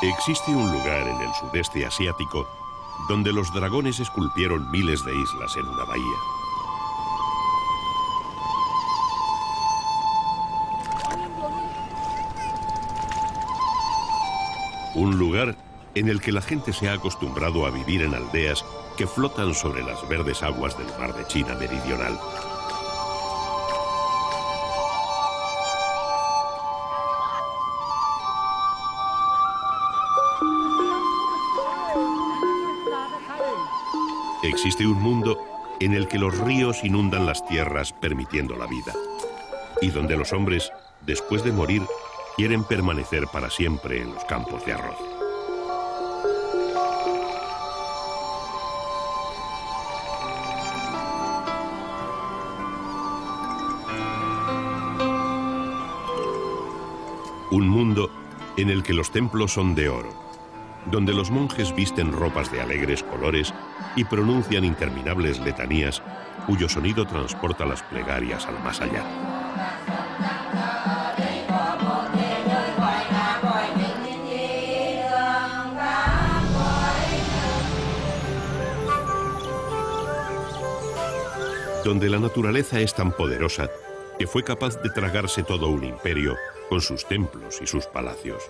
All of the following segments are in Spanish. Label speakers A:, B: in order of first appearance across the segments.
A: Existe un lugar en el sudeste asiático donde los dragones esculpieron miles de islas en una bahía. Un lugar en el que la gente se ha acostumbrado a vivir en aldeas que flotan sobre las verdes aguas del mar de China meridional. Existe un mundo en el que los ríos inundan las tierras permitiendo la vida, y donde los hombres, después de morir, quieren permanecer para siempre en los campos de arroz. Un mundo en el que los templos son de oro, donde los monjes visten ropas de alegres colores y pronuncian interminables letanías cuyo sonido transporta las plegarias al más allá. Donde la naturaleza es tan poderosa que fue capaz de tragarse todo un imperio con sus templos y sus palacios.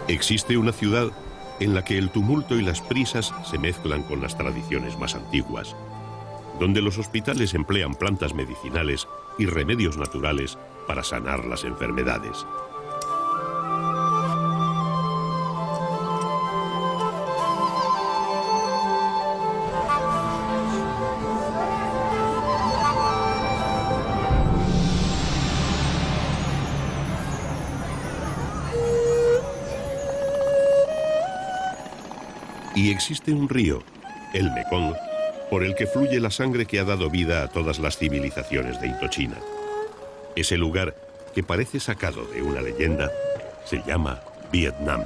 A: Existe una ciudad en la que el tumulto y las prisas se mezclan con las tradiciones más antiguas, donde los hospitales emplean plantas medicinales y remedios naturales para sanar las enfermedades. Y existe un río, el Mekong, por el que fluye la sangre que ha dado vida a todas las civilizaciones de Indochina. Ese lugar, que parece sacado de una leyenda, se llama Vietnam.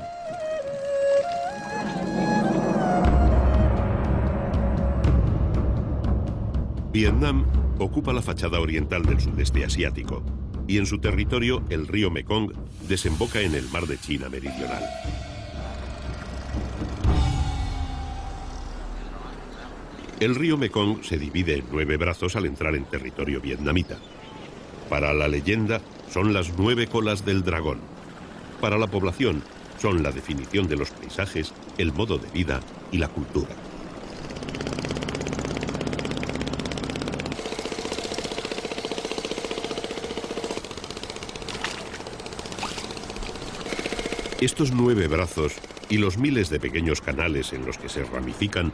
A: Vietnam ocupa la fachada oriental del sudeste asiático, y en su territorio el río Mekong desemboca en el mar de China meridional. El río Mekong se divide en 9 brazos al entrar en territorio vietnamita. Para la leyenda, son las 9 colas del dragón. Para la población, son la definición de los paisajes, el modo de vida y la cultura. Estos 9 brazos y los miles de pequeños canales en los que se ramifican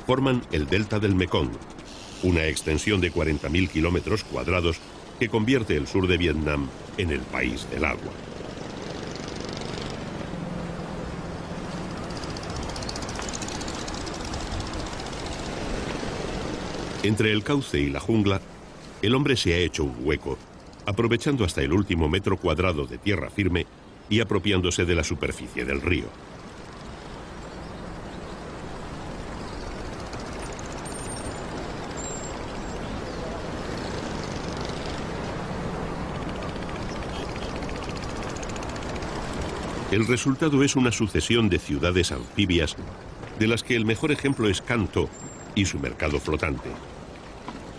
A: forman el delta del Mekong, una extensión de 40.000 kilómetros cuadrados que convierte el sur de Vietnam en el país del agua. Entre el cauce y la jungla, el hombre se ha hecho un hueco, aprovechando hasta el último metro cuadrado de tierra firme y apropiándose de la superficie del río. El resultado es una sucesión de ciudades anfibias, de las que el mejor ejemplo es Canto y su mercado flotante.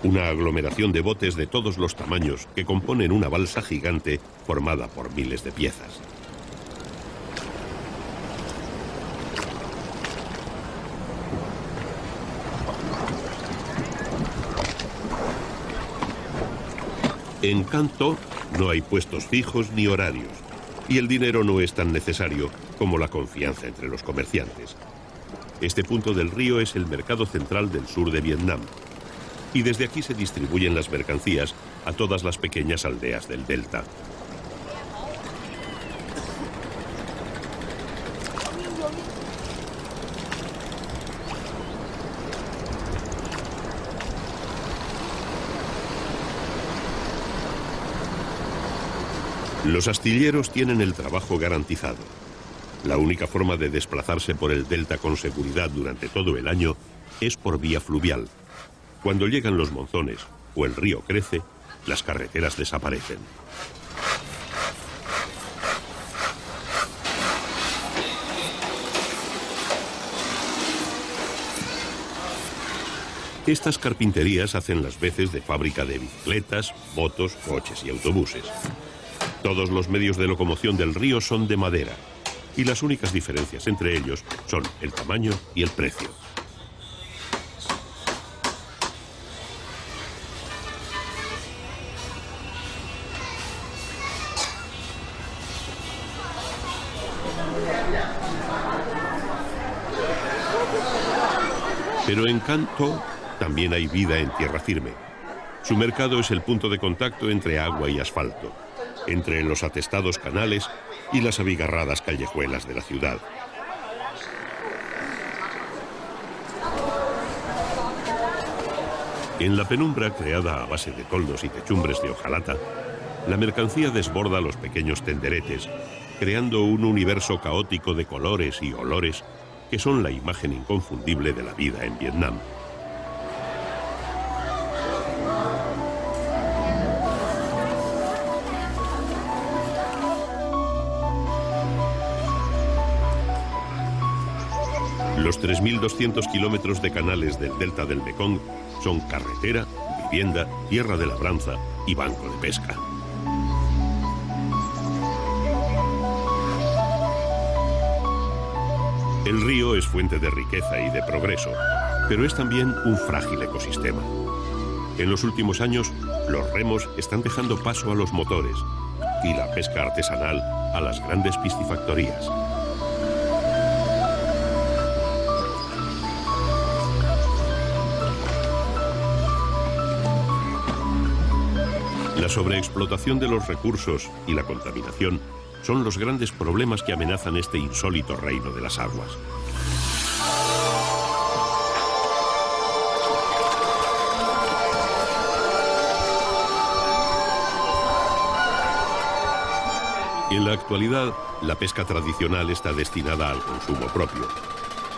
A: Una aglomeración de botes de todos los tamaños que componen una balsa gigante formada por miles de piezas. En Canto no hay puestos fijos ni horarios, y el dinero no es tan necesario como la confianza entre los comerciantes. Este punto del río es el mercado central del sur de Vietnam, y desde aquí se distribuyen las mercancías a todas las pequeñas aldeas del delta. Los astilleros tienen el trabajo garantizado. La única forma de desplazarse por el delta con seguridad durante todo el año es por vía fluvial. Cuando llegan los monzones o el río crece, las carreteras desaparecen. Estas carpinterías hacen las veces de fábrica de bicicletas, motos, coches y autobuses. Todos los medios de locomoción del río son de madera, y las únicas diferencias entre ellos son el tamaño y el precio. Pero en Canto también hay vida en tierra firme. Su mercado es el punto de contacto entre agua y asfalto, entre los atestados canales y las abigarradas callejuelas de la ciudad. En la penumbra creada a base de toldos y techumbres de hojalata, la mercancía desborda los pequeños tenderetes, creando un universo caótico de colores y olores que son la imagen inconfundible de la vida en Vietnam. Los 3.200 kilómetros de canales del delta del Mekong son carretera, vivienda, tierra de labranza y banco de pesca. El río es fuente de riqueza y de progreso, pero es también un frágil ecosistema. En los últimos años, los remos están dejando paso a los motores y la pesca artesanal a las grandes piscifactorías. La sobreexplotación de los recursos y la contaminación son los grandes problemas que amenazan este insólito reino de las aguas. En la actualidad, la pesca tradicional está destinada al consumo propio.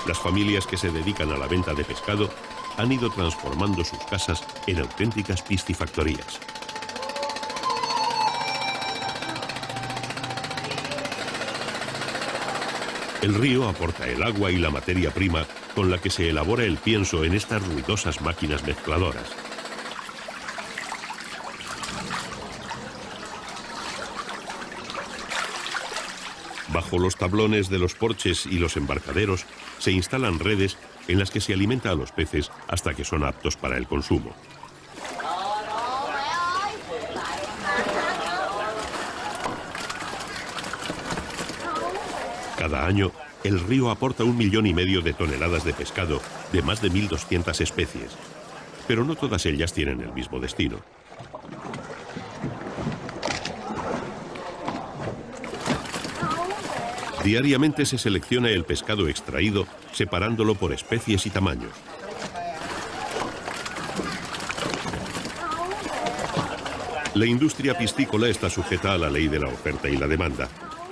A: Las familias que se dedican a la venta de pescado han ido transformando sus casas en auténticas piscifactorías. El río aporta el agua y la materia prima con la que se elabora el pienso en estas ruidosas máquinas mezcladoras. Bajo los tablones de los porches y los embarcaderos se instalan redes en las que se alimenta a los peces hasta que son aptos para el consumo. Cada año, el río aporta 1,5 millones de toneladas de pescado de más de 1.200 especies, pero no todas ellas tienen el mismo destino. Diariamente se selecciona el pescado extraído, separándolo por especies y tamaños. La industria piscícola está sujeta a la ley de la oferta y la demanda,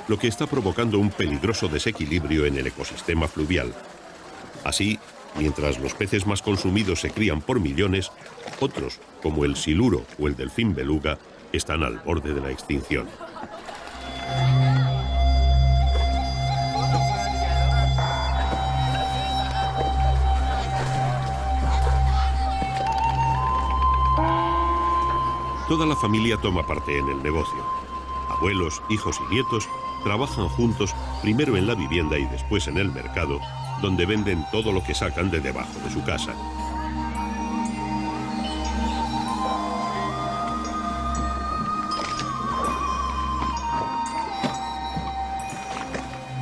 A: lo que está provocando un peligroso desequilibrio en el ecosistema fluvial. Así, mientras los peces más consumidos se crían por millones, otros, como el siluro o el delfín beluga, están al borde de la extinción. Toda la familia toma parte en el negocio. Abuelos, hijos y nietos trabajan juntos primero en la vivienda y después en el mercado, donde venden todo lo que sacan de debajo de su casa.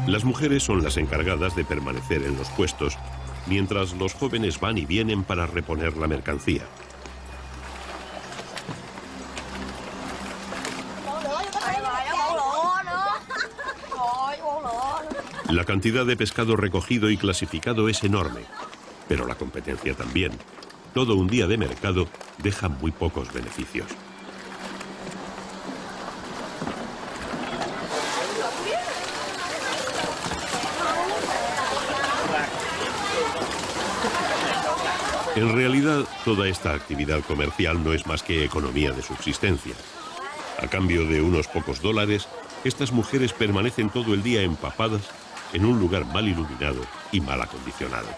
A: Las mujeres son las encargadas de permanecer en los puestos, mientras los jóvenes van y vienen para reponer la mercancía. La cantidad de pescado recogido y clasificado es enorme, pero la competencia también. Todo un día de mercado deja muy pocos beneficios. En realidad, toda esta actividad comercial no es más que economía de subsistencia. A cambio de unos pocos dólares, estas mujeres permanecen todo el día empapadas en un lugar mal iluminado y mal acondicionado.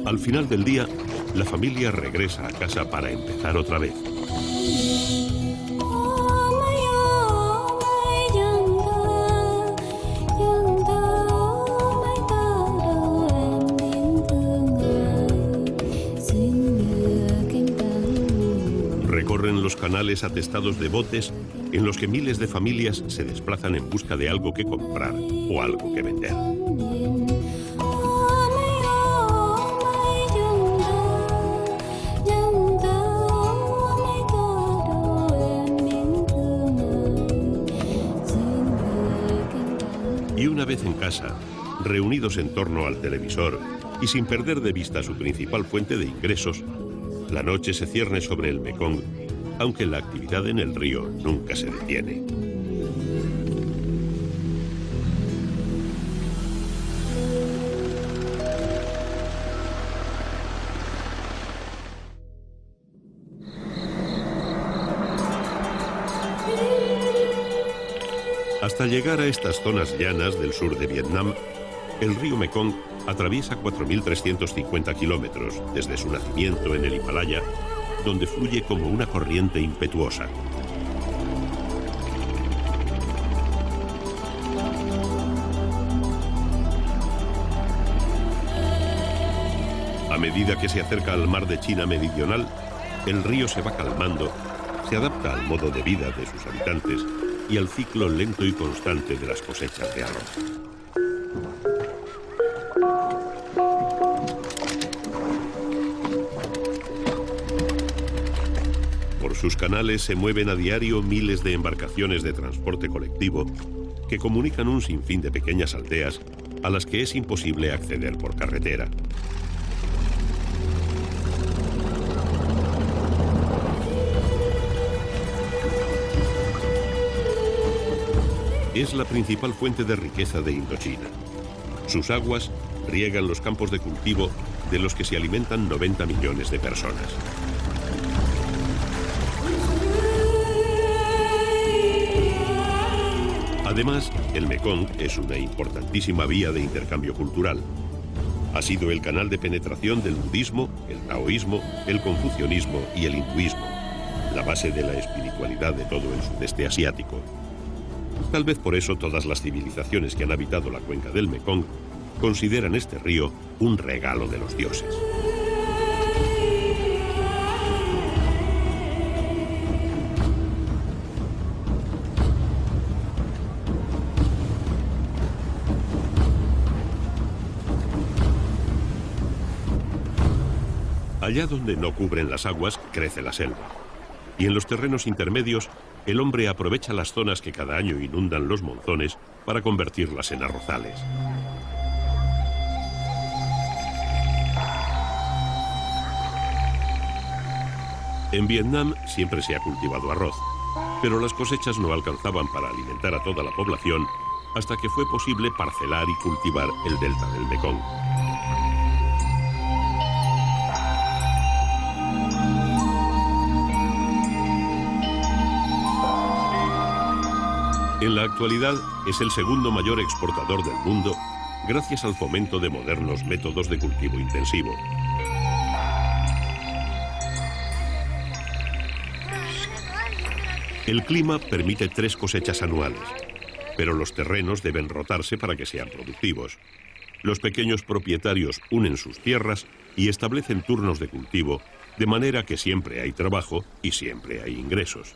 A: Al final del día, la familia regresa a casa para empezar otra vez. Recorren los canales atestados de botes en los que miles de familias se desplazan en busca de algo que comprar o algo que vender. Y una vez en casa, reunidos en torno al televisor y sin perder de vista su principal fuente de ingresos, la noche se cierne sobre el Mekong, aunque la actividad en el río nunca se detiene. Hasta llegar a estas zonas llanas del sur de Vietnam, el río Mekong atraviesa 4.350 kilómetros desde su nacimiento en el Himalaya, donde fluye como una corriente impetuosa. A medida que se acerca al mar de China Meridional, el río se va calmando, se adapta al modo de vida de sus habitantes y al ciclo lento y constante de las cosechas de arroz. Por sus canales se mueven a diario miles de embarcaciones de transporte colectivo que comunican un sinfín de pequeñas aldeas a las que es imposible acceder por carretera. Es la principal fuente de riqueza de Indochina. Sus aguas riegan los campos de cultivo de los que se alimentan 90 millones de personas. Además, el Mekong es una importantísima vía de intercambio cultural. Ha sido el canal de penetración del budismo, el taoísmo, el confucianismo y el hinduismo, la base de la espiritualidad de todo el sudeste asiático. Tal vez por eso todas las civilizaciones que han habitado la cuenca del Mekong consideran este río un regalo de los dioses. Allá donde no cubren las aguas, crece la selva. Y en los terrenos intermedios, el hombre aprovecha las zonas que cada año inundan los monzones para convertirlas en arrozales. En Vietnam siempre se ha cultivado arroz, pero las cosechas no alcanzaban para alimentar a toda la población hasta que fue posible parcelar y cultivar el delta del Mekong. En la actualidad es el segundo mayor exportador del mundo gracias al fomento de modernos métodos de cultivo intensivo. El clima permite 3 cosechas anuales, pero los terrenos deben rotarse para que sean productivos. Los pequeños propietarios unen sus tierras y establecen turnos de cultivo, de manera que siempre hay trabajo y siempre hay ingresos.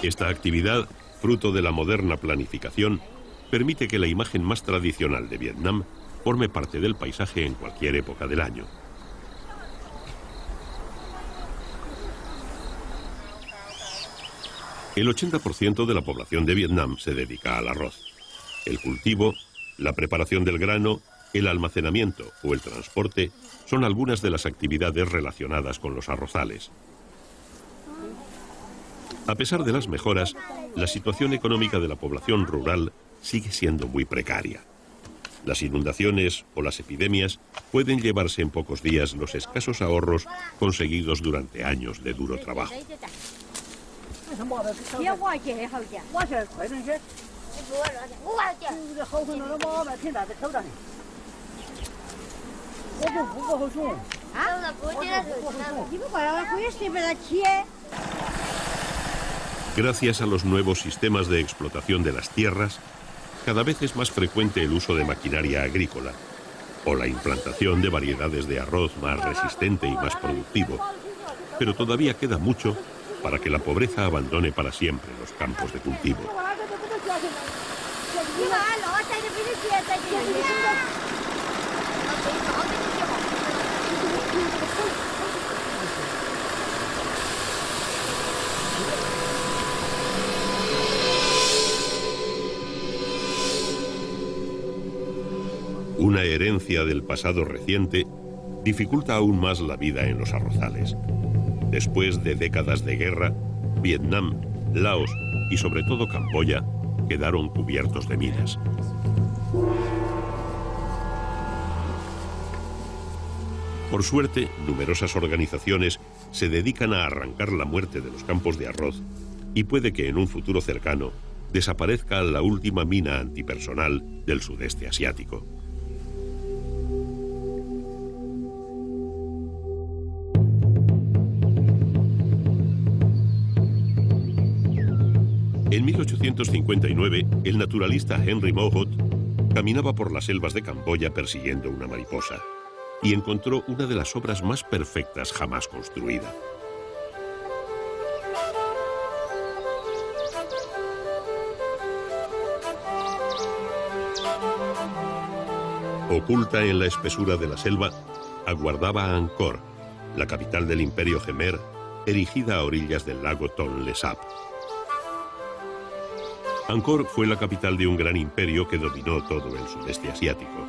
A: Esta actividad, fruto de la moderna planificación, permite que la imagen más tradicional de Vietnam forme parte del paisaje en cualquier época del año. El 80% de la población de Vietnam se dedica al arroz. El cultivo, la preparación del grano, el almacenamiento o el transporte son algunas de las actividades relacionadas con los arrozales. A pesar de las mejoras, la situación económica de la población rural sigue siendo muy precaria. Las inundaciones o las epidemias pueden llevarse en pocos días los escasos ahorros conseguidos durante años de duro trabajo. Gracias a los nuevos sistemas de explotación de las tierras, cada vez es más frecuente el uso de maquinaria agrícola o la implantación de variedades de arroz más resistente y más productivo. Pero todavía queda mucho para que la pobreza abandone para siempre los campos de cultivo. Una herencia del pasado reciente dificulta aún más la vida en los arrozales. Después de décadas de guerra, Vietnam, Laos y sobre todo Camboya quedaron cubiertos de minas. Por suerte, numerosas organizaciones se dedican a arrancar la muerte de los campos de arroz y puede que en un futuro cercano desaparezca la última mina antipersonal del sudeste asiático. En 1859, el naturalista Henry Mohot caminaba por las selvas de Camboya persiguiendo una mariposa y encontró una de las obras más perfectas jamás construida. Oculta en la espesura de la selva, aguardaba a Angkor, la capital del Imperio Khmer, erigida a orillas del lago Tonle Sap. Angkor fue la capital de un gran imperio que dominó todo el sudeste asiático.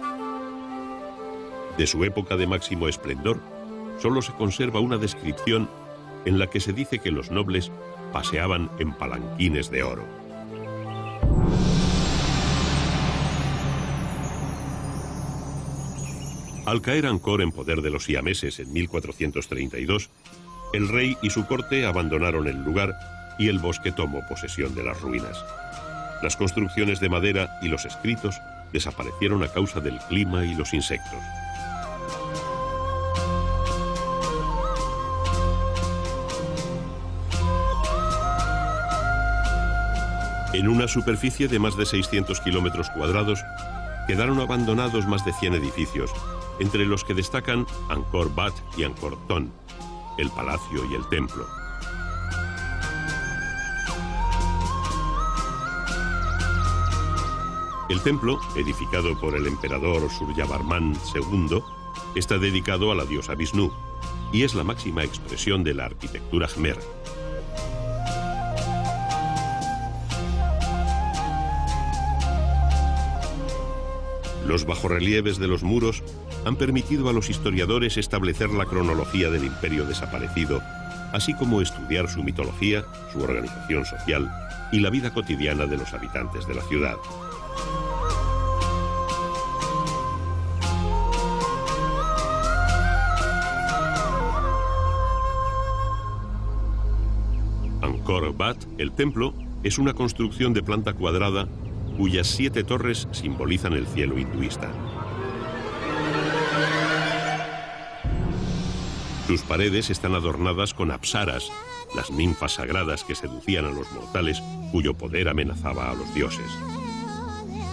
A: De su época de máximo esplendor, solo se conserva una descripción en la que se dice que los nobles paseaban en palanquines de oro. Al caer Angkor en poder de los siameses en 1432, el rey y su corte abandonaron el lugar y el bosque tomó posesión de las ruinas. Las construcciones de madera y los escritos desaparecieron a causa del clima y los insectos. En una superficie de más de 600 kilómetros cuadrados, quedaron abandonados más de 100 edificios, entre los que destacan Angkor Wat y Angkor Thom, el palacio y el templo. El templo, edificado por el emperador Suryavarman II, está dedicado a la diosa Vishnu y es la máxima expresión de la arquitectura Khmer. Los bajorrelieves de los muros han permitido a los historiadores establecer la cronología del imperio desaparecido, así como estudiar su mitología, su organización social y la vida cotidiana de los habitantes de la ciudad. Angkor Wat, el templo, es una construcción de planta cuadrada cuyas 7 torres simbolizan el cielo hinduista. Sus paredes están adornadas con apsaras, las ninfas sagradas que seducían a los mortales cuyo poder amenazaba a los dioses.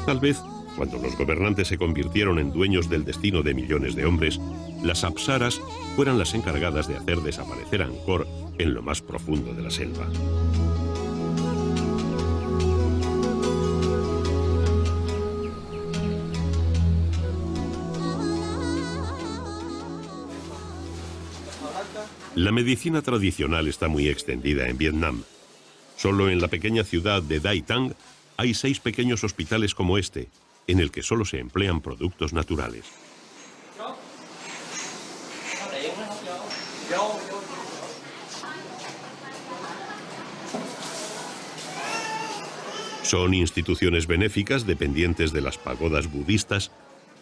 A: Tal vez, cuando los gobernantes se convirtieron en dueños del destino de millones de hombres, las apsaras fueran las encargadas de hacer desaparecer a Angkor en lo más profundo de la selva. La medicina tradicional está muy extendida en Vietnam. Solo en la pequeña ciudad de Dai Thanh hay 6 pequeños hospitales como este, en el que solo se emplean productos naturales. Son instituciones benéficas dependientes de las pagodas budistas,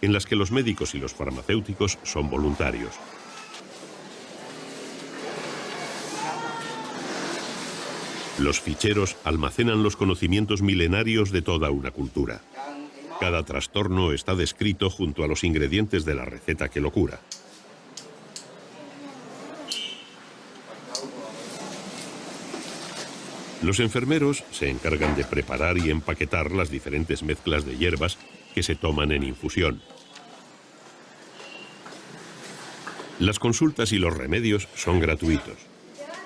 A: en las que los médicos y los farmacéuticos son voluntarios. Los ficheros almacenan los conocimientos milenarios de toda una cultura. Cada trastorno está descrito junto a los ingredientes de la receta que lo cura. Los enfermeros se encargan de preparar y empaquetar las diferentes mezclas de hierbas que se toman en infusión. Las consultas y los remedios son gratuitos.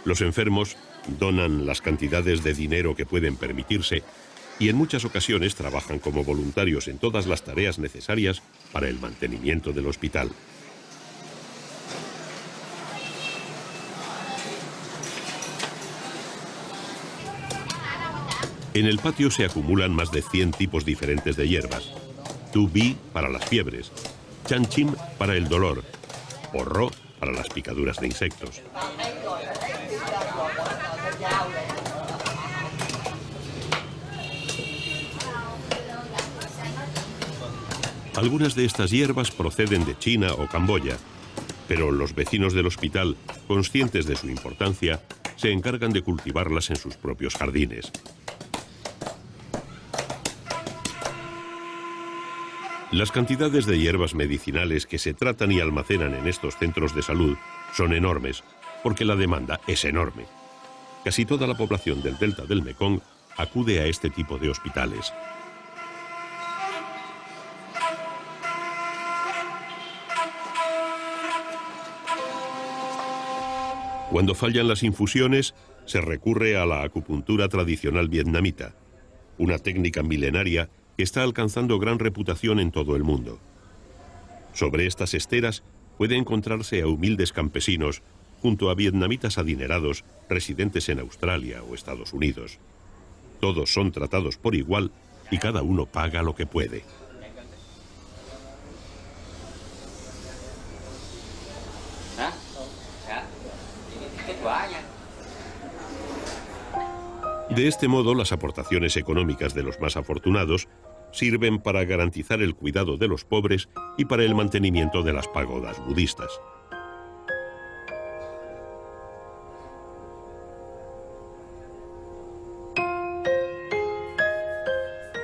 A: Los enfermos donan las cantidades de dinero que pueden permitirse y en muchas ocasiones trabajan como voluntarios en todas las tareas necesarias para el mantenimiento del hospital. En el patio se acumulan más de 100 tipos diferentes de hierbas. Tu Bi para las fiebres, Chan Chim para el dolor, o Ro para las picaduras de insectos. Algunas de estas hierbas proceden de China o Camboya, pero los vecinos del hospital, conscientes de su importancia, se encargan de cultivarlas en sus propios jardines. Las cantidades de hierbas medicinales que se tratan y almacenan en estos centros de salud son enormes, porque la demanda es enorme. Casi toda la población del delta del Mekong acude a este tipo de hospitales. Cuando fallan las infusiones, se recurre a la acupuntura tradicional vietnamita, una técnica milenaria que está alcanzando gran reputación en todo el mundo. Sobre estas esteras puede encontrarse a humildes campesinos junto a vietnamitas adinerados residentes en Australia o Estados Unidos. Todos son tratados por igual y cada uno paga lo que puede. De este modo, las aportaciones económicas de los más afortunados sirven para garantizar el cuidado de los pobres y para el mantenimiento de las pagodas budistas.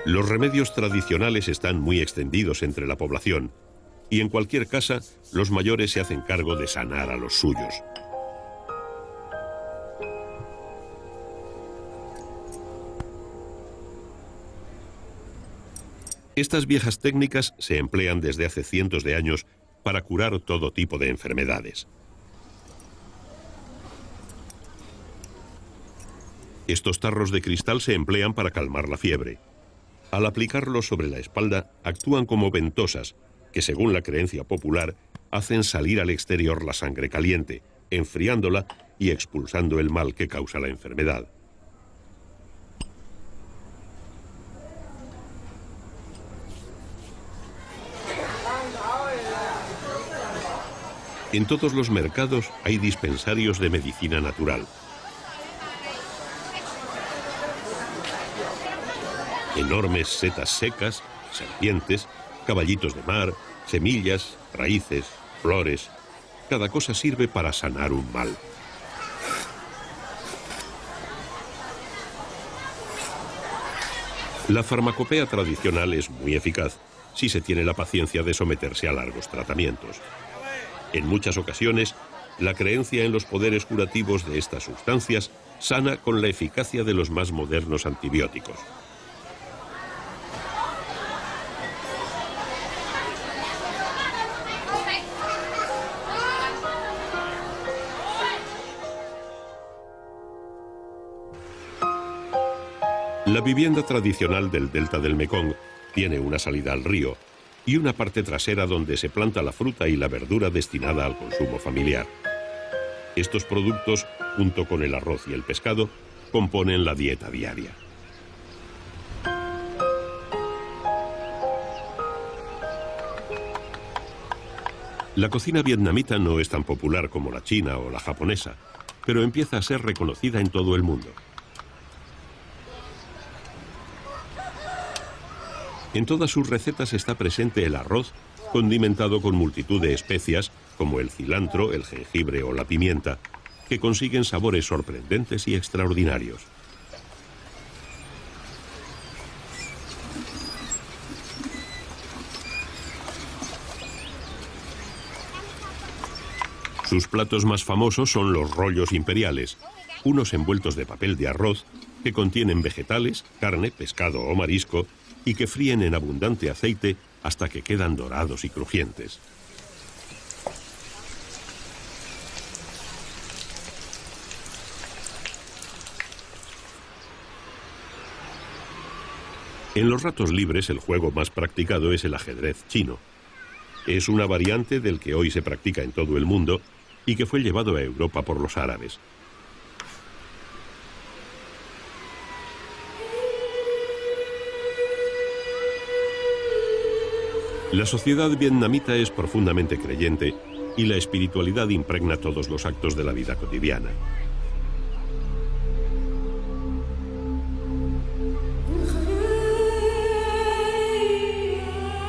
A: Los remedios tradicionales están muy extendidos entre la población y en cualquier casa los mayores se hacen cargo de sanar a los suyos. Estas viejas técnicas se emplean desde hace cientos de años para curar todo tipo de enfermedades. Estos tarros de cristal se emplean para calmar la fiebre. Al aplicarlos sobre la espalda, actúan como ventosas, que según la creencia popular, hacen salir al exterior la sangre caliente, enfriándola y expulsando el mal que causa la enfermedad. En todos los mercados hay dispensarios de medicina natural. Enormes setas secas, serpientes, caballitos de mar, semillas, raíces, flores. Cada cosa sirve para sanar un mal. La farmacopea tradicional es muy eficaz si se tiene la paciencia de someterse a largos tratamientos. En muchas ocasiones, la creencia en los poderes curativos de estas sustancias sana con la eficacia de los más modernos antibióticos. La vivienda tradicional del delta del Mekong tiene una salida al río y una parte trasera donde se planta la fruta y la verdura destinada al consumo familiar. Estos productos, junto con el arroz y el pescado, componen la dieta diaria. La cocina vietnamita no es tan popular como la china o la japonesa, pero empieza a ser reconocida en todo el mundo. En todas sus recetas está presente el arroz, condimentado con multitud de especias como el cilantro, el jengibre o la pimienta, que consiguen sabores sorprendentes y extraordinarios. Sus platos más famosos son los rollos imperiales, unos envueltos de papel de arroz que contienen vegetales, carne, pescado o marisco y que fríen en abundante aceite hasta que quedan dorados y crujientes. En los ratos libres el juego más practicado es el ajedrez chino. Es una variante del que hoy se practica en todo el mundo y que fue llevado a Europa por los árabes. La sociedad vietnamita es profundamente creyente y la espiritualidad impregna todos los actos de la vida cotidiana.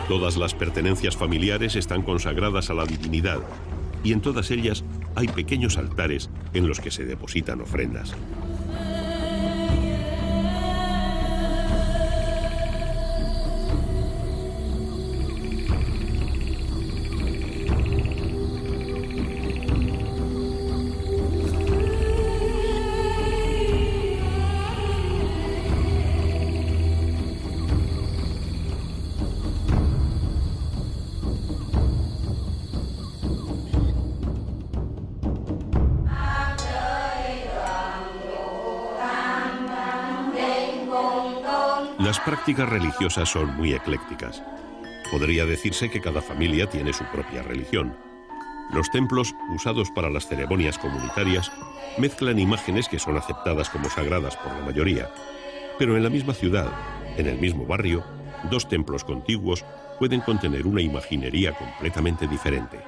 A: Todas las pertenencias familiares están consagradas a la divinidad y en todas ellas hay pequeños altares en los que se depositan ofrendas. Las prácticas religiosas son muy eclécticas. Podría decirse que cada familia tiene su propia religión. Los templos, usados para las ceremonias comunitarias, mezclan imágenes que son aceptadas como sagradas por la mayoría. Pero en la misma ciudad, en el mismo barrio, dos templos contiguos pueden contener una imaginería completamente diferente.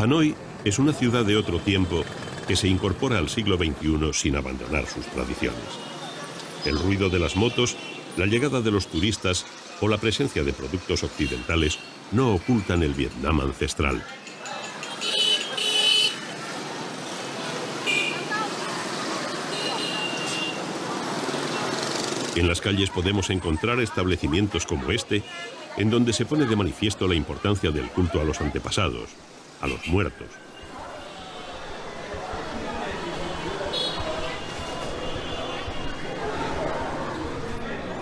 A: Hanoi es una ciudad de otro tiempo que se incorpora al siglo XXI sin abandonar sus tradiciones. El ruido de las motos, la llegada de los turistas o la presencia de productos occidentales no ocultan el Vietnam ancestral. En las calles podemos encontrar establecimientos como este, en donde se pone de manifiesto la importancia del culto a los antepasados, a los muertos.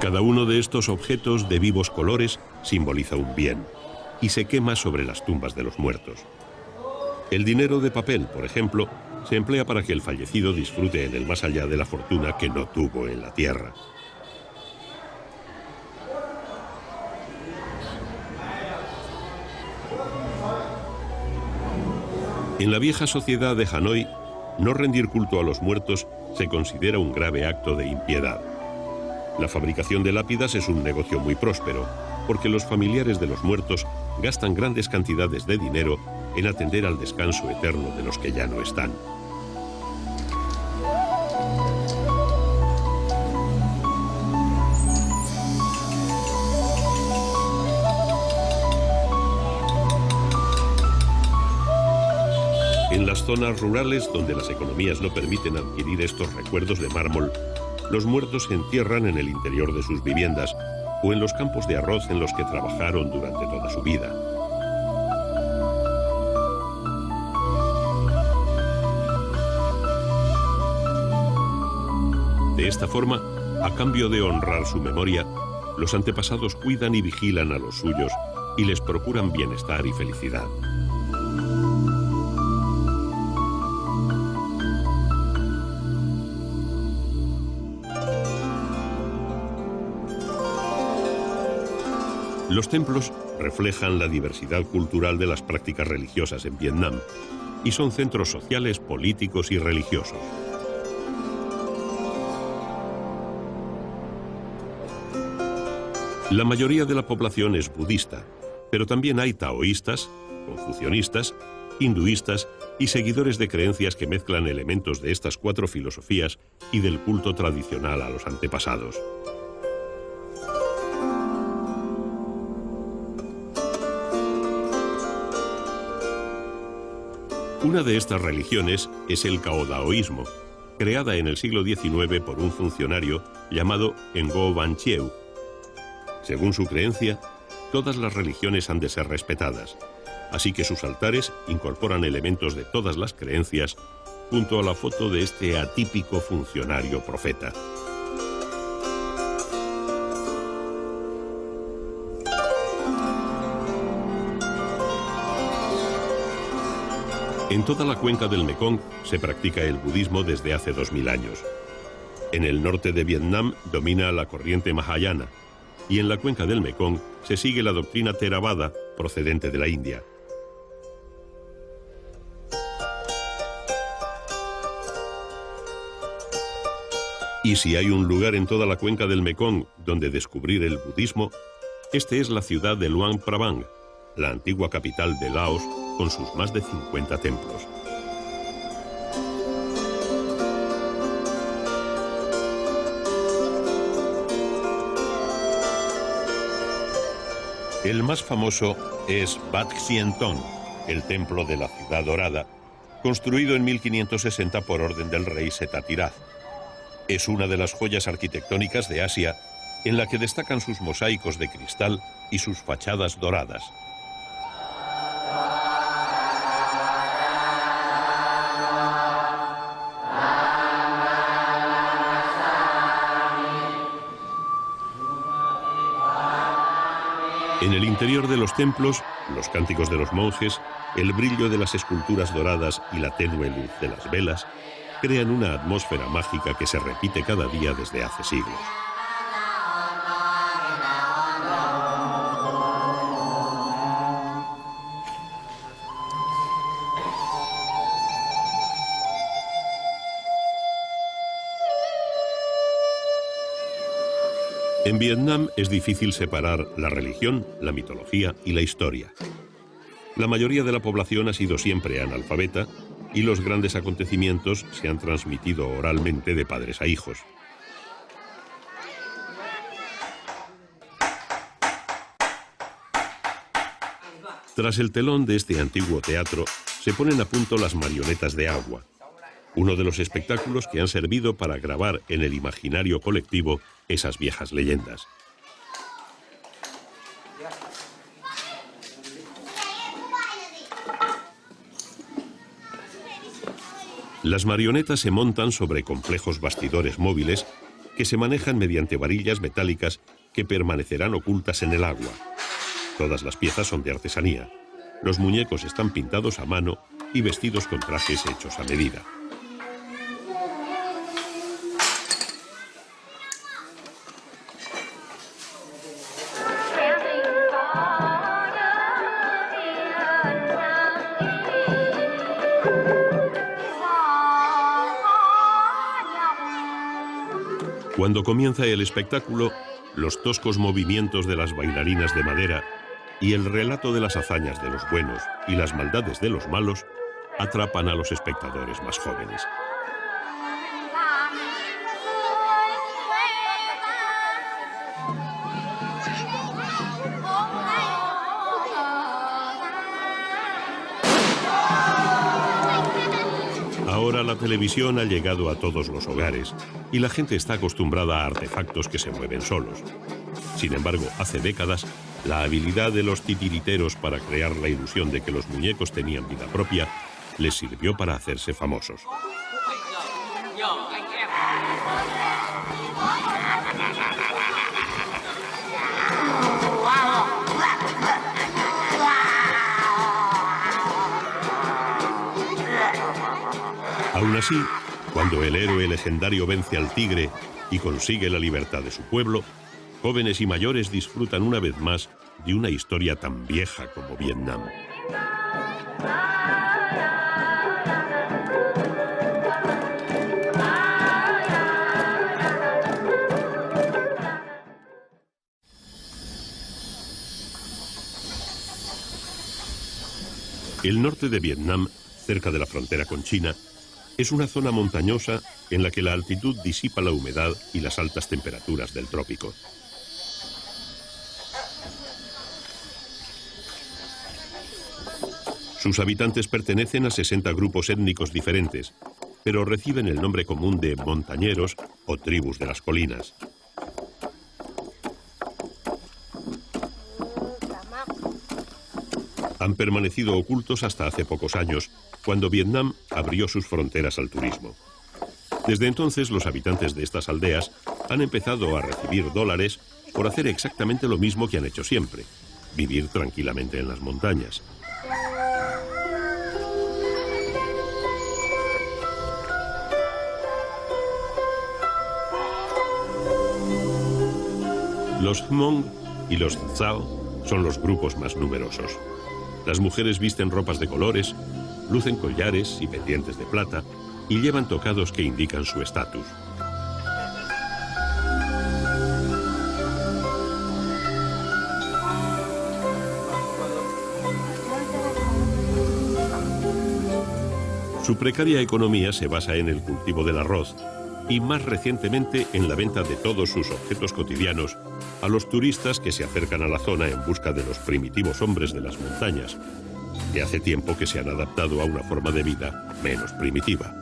A: Cada uno de estos objetos de vivos colores simboliza un bien y se quema sobre las tumbas de los muertos. El dinero de papel, por ejemplo, se emplea para que el fallecido disfrute en el más allá de la fortuna que no tuvo en la tierra. En la vieja sociedad de Hanoi, no rendir culto a los muertos se considera un grave acto de impiedad. La fabricación de lápidas es un negocio muy próspero, porque los familiares de los muertos gastan grandes cantidades de dinero en atender al descanso eterno de los que ya no están. En las zonas rurales, donde las economías no permiten adquirir estos recuerdos de mármol, los muertos se entierran en el interior de sus viviendas o en los campos de arroz en los que trabajaron durante toda su vida. De esta forma, a cambio de honrar su memoria, los antepasados cuidan y vigilan a los suyos y les procuran bienestar y felicidad. Los templos reflejan la diversidad cultural de las prácticas religiosas en Vietnam y son centros sociales, políticos y religiosos. La mayoría de la población es budista, pero también hay taoístas, confucionistas, hinduistas y seguidores de creencias que mezclan elementos de estas cuatro filosofías y del culto tradicional a los antepasados. Una de estas religiones es el caodaoísmo, creada en el siglo XIX por un funcionario llamado Ngo Van Chieu. Según su creencia, todas las religiones han de ser respetadas, así que sus altares incorporan elementos de todas las creencias junto a la foto de este atípico funcionario profeta. En toda la cuenca del Mekong se practica el budismo desde hace 2000 años. En el norte de Vietnam domina la corriente Mahayana y en la cuenca del Mekong se sigue la doctrina Theravada procedente de la India. Y si hay un lugar en toda la cuenca del Mekong donde descubrir el budismo, este es la ciudad de Luang Prabang, la antigua capital de Laos, con sus más de 50 templos. El más famoso es Bat Sien Ton, el templo de la ciudad dorada, construido en 1560 por orden del rey Setatirath. Es una de las joyas arquitectónicas de Asia, en la que destacan sus mosaicos de cristal y sus fachadas doradas. En el interior de los templos, los cánticos de los monjes, el brillo de las esculturas doradas y la tenue luz de las velas crean una atmósfera mágica que se repite cada día desde hace siglos. En Vietnam es difícil separar la religión, la mitología y la historia. La mayoría de la población ha sido siempre analfabeta y los grandes acontecimientos se han transmitido oralmente de padres a hijos. Tras el telón de este antiguo teatro se ponen a punto las marionetas de agua, uno de los espectáculos que han servido para grabar en el imaginario colectivo esas viejas leyendas. Las marionetas se montan sobre complejos bastidores móviles que se manejan mediante varillas metálicas que permanecerán ocultas en el agua. Todas las piezas son de artesanía. Los muñecos están pintados a mano y vestidos con trajes hechos a medida. Cuando comienza el espectáculo, los toscos movimientos de las bailarinas de madera y el relato de las hazañas de los buenos y las maldades de los malos atrapan a los espectadores más jóvenes. Ahora la televisión ha llegado a todos los hogares y la gente está acostumbrada a artefactos que se mueven solos. Sin embargo, hace décadas, la habilidad de los titiriteros para crear la ilusión de que los muñecos tenían vida propia les sirvió para hacerse famosos. Aún así, cuando el héroe legendario vence al tigre y consigue la libertad de su pueblo, jóvenes y mayores disfrutan una vez más de una historia tan vieja como Vietnam. El norte de Vietnam, cerca de la frontera con China, es una zona montañosa en la que la altitud disipa la humedad y las altas temperaturas del trópico. Sus habitantes pertenecen a 60 grupos étnicos diferentes, pero reciben el nombre común de montañeros o tribus de las colinas. Han permanecido ocultos hasta hace pocos años, cuando Vietnam abrió sus fronteras al turismo. Desde entonces, los habitantes de estas aldeas han empezado a recibir dólares por hacer exactamente lo mismo que han hecho siempre: vivir tranquilamente en las montañas. Los Hmong y los Tsao son los grupos más numerosos. Las mujeres visten ropas de colores, lucen collares y pendientes de plata y llevan tocados que indican su estatus. Su precaria economía se basa en el cultivo del arroz y más recientemente en la venta de todos sus objetos cotidianos a los turistas que se acercan a la zona en busca de los primitivos hombres de las montañas, que hace tiempo que se han adaptado a una forma de vida menos primitiva.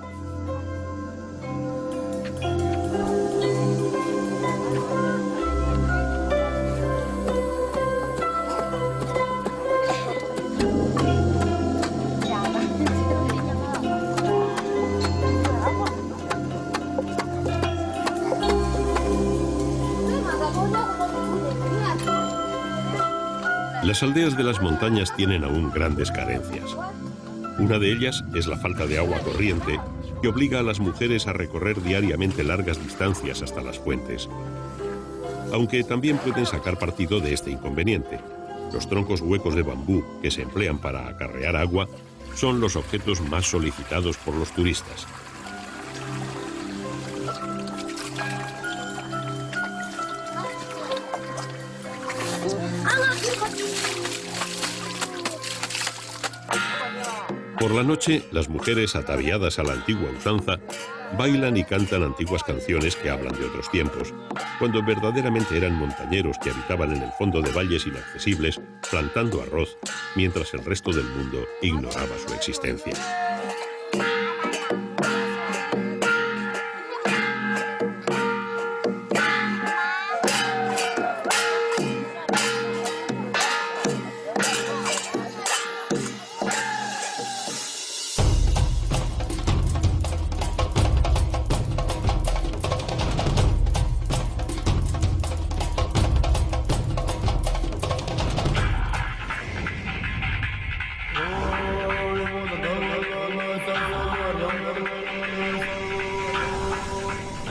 A: Las aldeas de las montañas tienen aún grandes carencias. Una de ellas es la falta de agua corriente, que obliga a las mujeres a recorrer diariamente largas distancias hasta las fuentes. Aunque también pueden sacar partido de este inconveniente. Los troncos huecos de bambú que se emplean para acarrear agua son los objetos más solicitados por los turistas. Por la noche, las mujeres, ataviadas a la antigua usanza, bailan y cantan antiguas canciones que hablan de otros tiempos, cuando verdaderamente eran montañeros que habitaban en el fondo de valles inaccesibles, plantando arroz, mientras el resto del mundo ignoraba su existencia.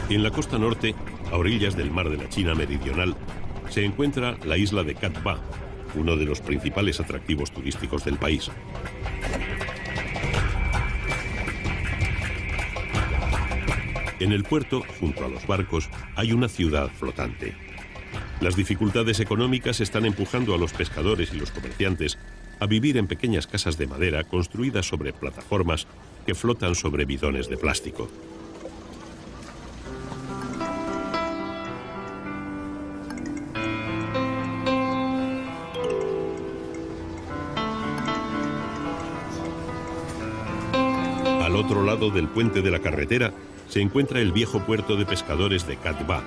A: En la costa norte, a orillas del mar de la China Meridional, se encuentra la isla de Cat Ba, uno de los principales atractivos turísticos del país. En el puerto, junto a los barcos, hay una ciudad flotante. Las dificultades económicas están empujando a los pescadores y los comerciantes a vivir en pequeñas casas de madera construidas sobre plataformas que flotan sobre bidones de plástico. Al otro lado del puente de la carretera se encuentra el viejo puerto de pescadores de Cat Ba,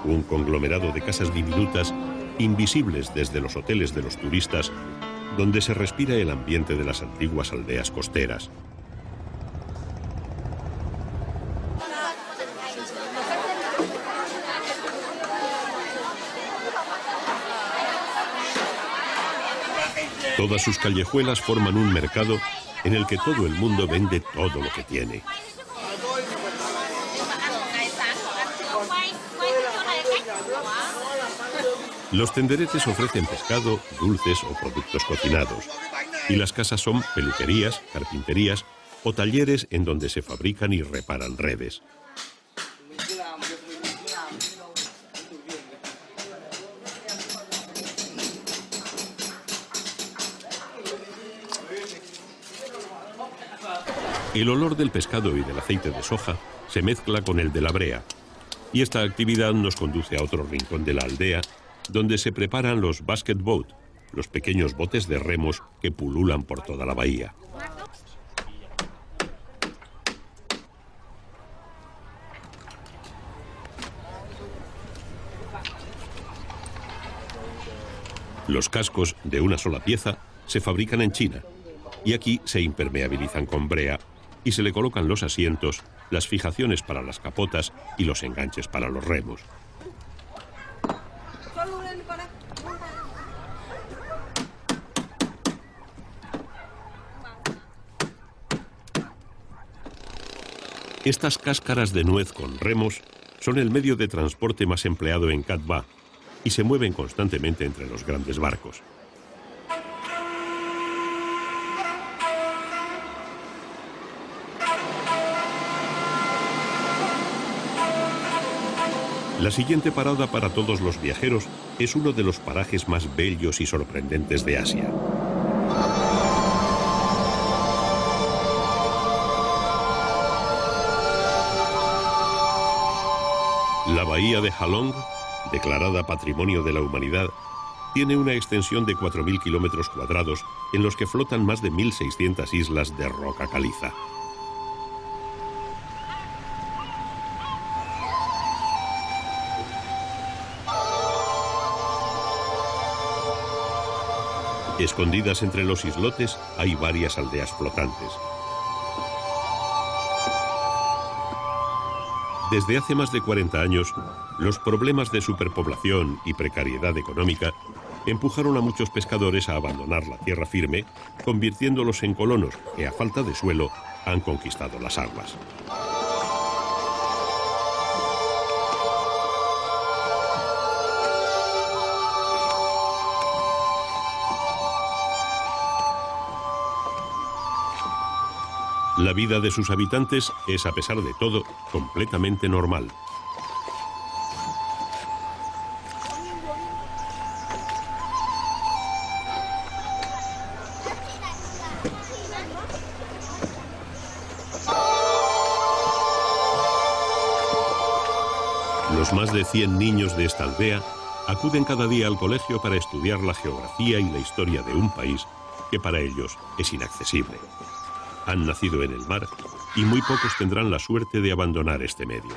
A: un conglomerado de casas diminutas, invisibles desde los hoteles de los turistas, donde se respira el ambiente de las antiguas aldeas costeras. Todas sus callejuelas forman un mercado en el que todo el mundo vende todo lo que tiene. Los tenderetes ofrecen pescado, dulces o productos cocinados. Y las casas son peluquerías, carpinterías o talleres en donde se fabrican y reparan redes. El olor del pescado y del aceite de soja se mezcla con el de la brea, y esta actividad nos conduce a otro rincón de la aldea, donde se preparan los basket boat, los pequeños botes de remos que pululan por toda la bahía. Los cascos de una sola pieza se fabrican en China, y aquí se impermeabilizan con brea y se le colocan los asientos, las fijaciones para las capotas y los enganches para los remos. Estas cáscaras de nuez con remos son el medio de transporte más empleado en Cat Ba y se mueven constantemente entre los grandes barcos. La siguiente parada para todos los viajeros es uno de los parajes más bellos y sorprendentes de Asia. La bahía de Halong, declarada Patrimonio de la Humanidad, tiene una extensión de 4.000 kilómetros cuadrados en los que flotan más de 1.600 islas de roca caliza. Escondidas entre los islotes hay varias aldeas flotantes. Desde hace más de 40 años, los problemas de superpoblación y precariedad económica empujaron a muchos pescadores a abandonar la tierra firme, convirtiéndolos en colonos que, a falta de suelo, han conquistado las aguas. La vida de sus habitantes es, a pesar de todo, completamente normal. Los más de 100 niños de esta aldea acuden cada día al colegio para estudiar la geografía y la historia de un país que para ellos es inaccesible. Han nacido en el mar y muy pocos tendrán la suerte de abandonar este medio.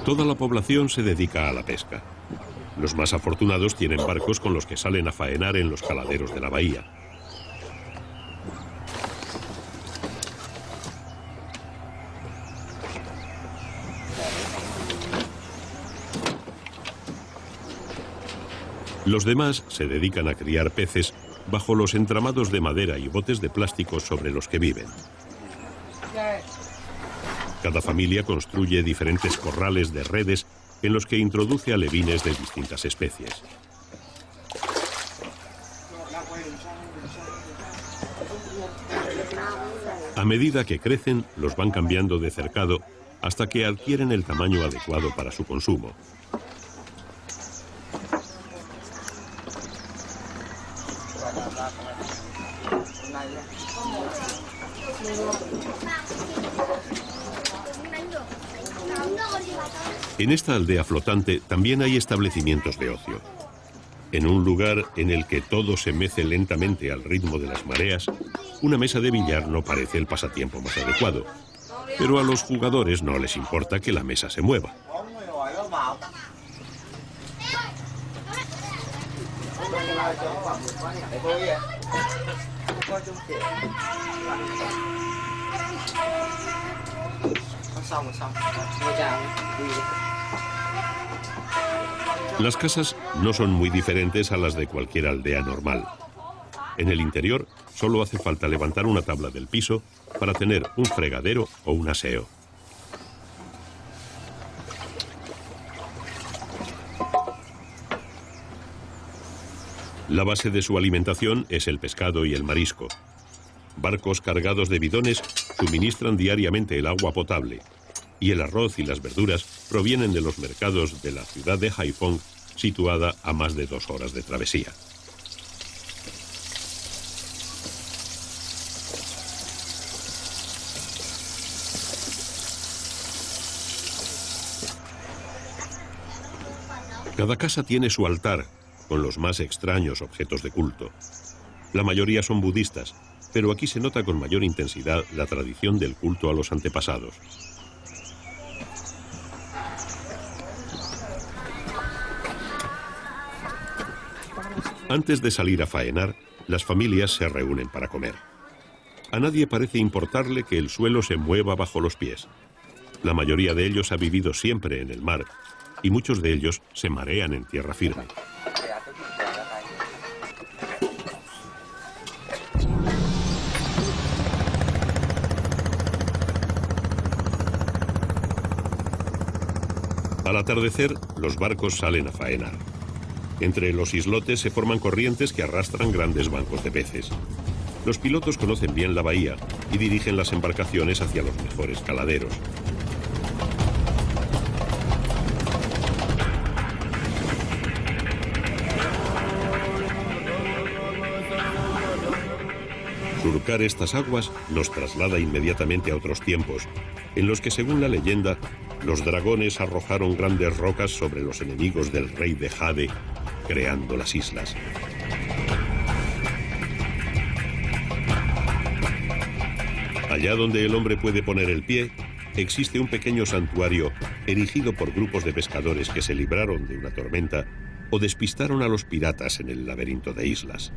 A: Toda la población se dedica a la pesca. Los más afortunados tienen barcos con los que salen a faenar en los caladeros de la bahía. Los demás se dedican a criar peces bajo los entramados de madera y botes de plástico sobre los que viven. Cada familia construye diferentes corrales de redes en los que introduce alevines de distintas especies. A medida que crecen, los van cambiando de cercado hasta que adquieren el tamaño adecuado para su consumo. En esta aldea flotante también hay establecimientos de ocio. En un lugar en el que todo se mece lentamente al ritmo de las mareas, una mesa de billar no parece el pasatiempo más adecuado, pero a los jugadores no les importa que la mesa se mueva. Las casas no son muy diferentes a las de cualquier aldea normal. En el interior solo hace falta levantar una tabla del piso para tener un fregadero o un aseo. La base de su alimentación es el pescado y el marisco. Barcos cargados de bidones suministran diariamente el agua potable, y el arroz y las verduras provienen de los mercados de la ciudad de Haiphong, situada a más de 2 horas de travesía. Cada casa tiene su altar, con los más extraños objetos de culto. La mayoría son budistas, pero aquí se nota con mayor intensidad la tradición del culto a los antepasados. Antes de salir a faenar, las familias se reúnen para comer. A nadie parece importarle que el suelo se mueva bajo los pies. La mayoría de ellos ha vivido siempre en el mar, y muchos de ellos se marean en tierra firme. Al atardecer, los barcos salen a faenar. Entre los islotes se forman corrientes que arrastran grandes bancos de peces. Los pilotos conocen bien la bahía y dirigen las embarcaciones hacia los mejores caladeros. Surcar estas aguas nos traslada inmediatamente a otros tiempos, en los que, según la leyenda, los dragones arrojaron grandes rocas sobre los enemigos del rey de Jade, creando las islas. Allá donde el hombre puede poner el pie, existe un pequeño santuario erigido por grupos de pescadores que se libraron de una tormenta o despistaron a los piratas en el laberinto de islas.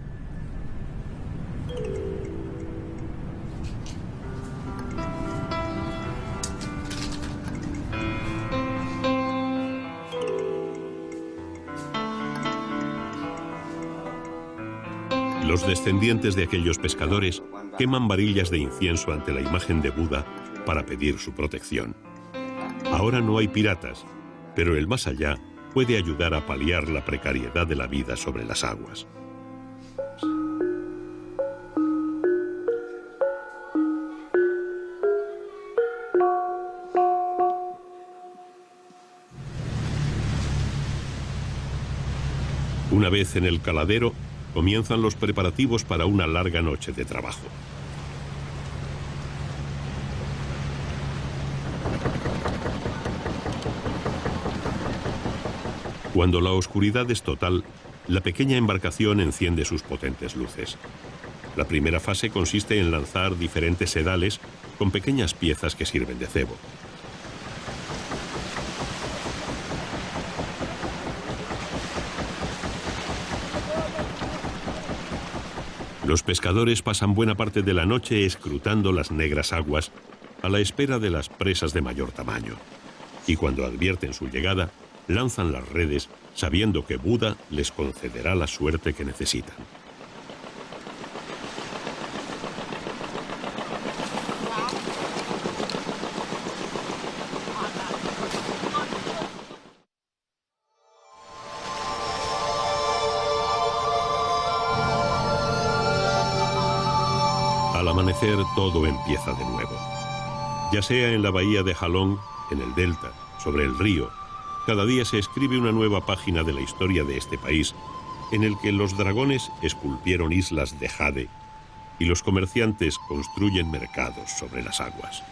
A: Los descendientes de aquellos pescadores queman varillas de incienso ante la imagen de Buda para pedir su protección. Ahora no hay piratas, pero el más allá puede ayudar a paliar la precariedad de la vida sobre las aguas. Una vez en el caladero, comienzan los preparativos para una larga noche de trabajo. Cuando la oscuridad es total, la pequeña embarcación enciende sus potentes luces. La primera fase consiste en lanzar diferentes sedales con pequeñas piezas que sirven de cebo. Los pescadores pasan buena parte de la noche escrutando las negras aguas a la espera de las presas de mayor tamaño. Y cuando advierten su llegada, lanzan las redes sabiendo que Buda les concederá la suerte que necesitan. Al amanecer todo empieza de nuevo. Ya sea en la bahía de Halong, en el delta, sobre el río, cada día se escribe una nueva página de la historia de este país, en el que los dragones esculpieron islas de jade y los comerciantes construyen mercados sobre las aguas.